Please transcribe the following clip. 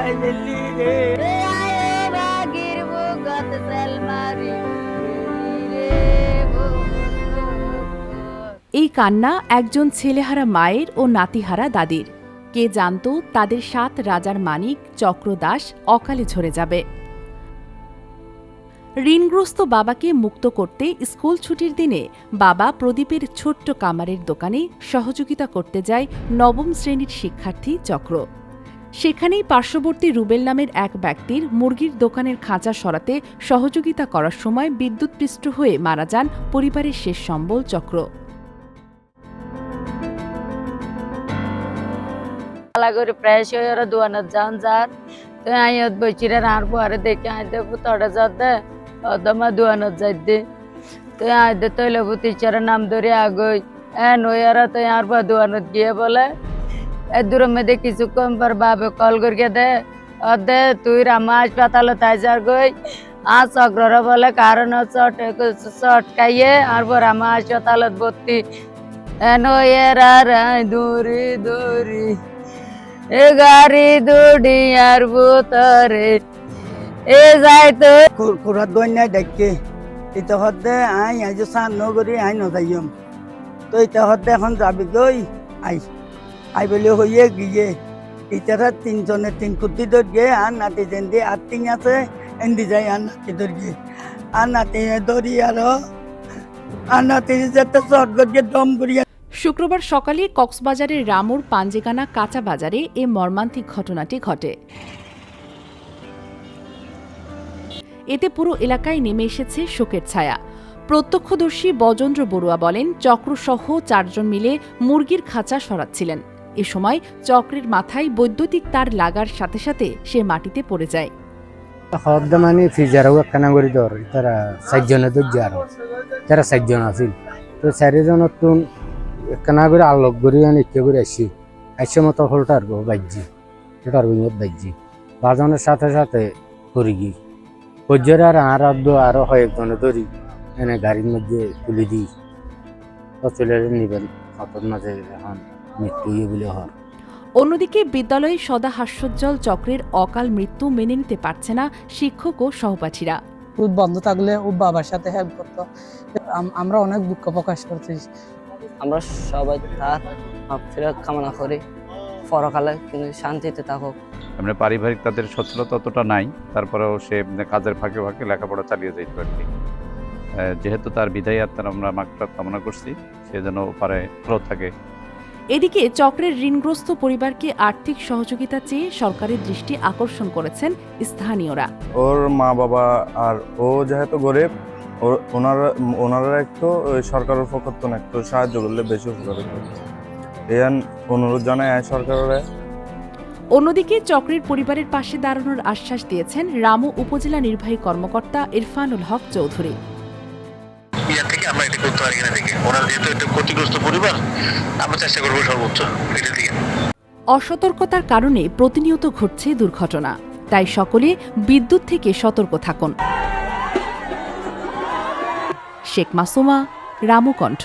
খাই ফেললি রে। এই কান্না একজন ছেলেহারা মায়ের ও নাতিহারা দাদির। কে জানতো তাদের ৭ রাজার মানিক চক্রদাস অকালে ঝরে যাবে। ঋণগ্রস্ত বাবাকে মুক্ত করতে স্কুল ছুটির দিনে বাবা প্রদীপের ছোট্ট কামারের দোকানে সহযোগিতা করতে যায় ৯ম শ্রেণীর শিক্ষার্থী চক্র। সেখানেই পার্শ্ববর্তী রুবেল নামের এক ব্যক্তির মুরগির দোকানের খাঁচা সরাতে সহযোগিতা করার সময় বিদ্যুৎপৃষ্ট হয়ে মারা যান পরিবারের শেষ সম্বল চক্র। করে প্রেস হয়ে ওরা দোয়ানত যান যার তো আইয়ত বইচিরা আর পরে দেখে আইতে তড়ে যাতে অদমা দোয়ানত যাইতে তো আইতে তৈলবু টিচারের নাম ধরে আগই নইয়ারা তো আর পর দোয়ানত গিয়ে বলে এ দূরের মধ্যে কিছুক্ষণ পর বাবে কল করিয়ে দে অদে তুই রামা হাসপাতালে তাই যার গই আর চক্ররা বলে কারণ চট খাইয়ে আর পর রামা হাসপাতালত ভর্তি নইয়ারা রাই দৌড়ি দৌড়ি এ গাড়ি দুনিয়ার ভিতরে এ যাইতো কুরকুরাত দইনাই ডাকে এটা হতে আই আজ সান নগরি আই নদাইম তো এটা হতে এখন যাবি গই আই বলে হইয়ে গিয়ে ইতারা ৩ জনে ৩ কুটি ধরিয়ে আর নাতি যেন্দি আর ৩ আছে এন্দি যাই আর নাতি ধরিয়ে আর নাতি ধরি আর নাতি যেতে চট গিয়ে দম করিয়া। শুক্রবার সকালে কক্সবাজারের রামুর পাঞ্জেগানা কাঁচা বাজারে এ মর্মান্তিক ঘটনাটি ঘটে। এতে পুরো এলাকায় নেমে এসেছে শোকের ছায়া। প্রত্যক্ষদর্শী বজেন্দ্র বড়ুয়া বলেন, চক্রসহ ৪ জন মিলে মুরগির খাঁচা সরাচ্ছিলেন। এ সময় চক্রের মাথায় বৈদ্যুতিক তার লাগার সাথে সাথে সে মাটিতে পড়ে যায়। মানে ফিজারও একখানা করে ধর তারা ৪ জনে তো তারা ৪ জন আছিল তো ৪ জনের তো একখানা করে আলোক করে ইচ্ছে করে আসছে মতো হলটার বাজ্যি এটার বাজ্যি বাজানোর সাথে সাথে করি গিয়ে পর্যায়ে আর আরো কয়েকজনে ধরি এনে গাড়ির মধ্যে তুলে দিই চলে নিবেন হাতের মাঝে এখন মৃত্যু বলে হয়। অন্যদিকে বিদ্যালয়ে সদা হাস্যোজ্জ্বল চক্রের অকাল মৃত্যু মেনে নিতে পারছে না শিক্ষক ও সহপাঠীরা। বন্ধ থাকলে ও বাবার সাথে হেল্প করতো। আমরা অনেক দুঃখ প্রকাশ করছি। আমরা সবাই তার মাগফিরাত কামনা করি, পরকালে কিন্তু শান্তিতে থাকুক। আমরা পারিবারিক তাদের সচ্ছলতা অতটা নাই, তারপরেও সে কাজের ফাঁকে ফাঁকে লেখাপড়া চালিয়ে যাইতে আর কি। যেহেতু তার বিদায় আত্মার আমরা মাগফিরাত কামনা করছি, সে যেন পারে ভালো থাকে। এদিকে চক্রের ঋণগ্রস্ত পরিবারকে আর্থিক সহযোগিতা চেয়ে সরকারের দৃষ্টি আকর্ষণ করেছেন স্থানীয়রা। ওর মা বাবা আর ও যেহেতু গরিব, ওনারা একটু সরকারের পক্ষ থেকে একটু সাহায্য করলে বেশি উপকার হতো, এই অনুরোধ জানায় সরকারের। অন্যদিকে চক্রের পরিবারের পাশে দাঁড়ানোর আশ্বাস দিয়েছেন রামু উপজেলা নির্বাহী কর্মকর্তা ইরফানুল হক চৌধুরী। আমরা এটা করতে পারি কিনা দেখে, ওনারা যেহেতু একটা ক্ষতিগ্রস্ত পরিবার, আমরা চেষ্টা করবো সর্বোচ্চ এটা দিয়ে। অসতর্কতার কারণে প্রতিনিয়ত ঘটছে দুর্ঘটনা, তাই সকলে বিদ্যুৎ থেকে সতর্ক থাকুন। শেখ মাসুমা, রামু কণ্ঠ।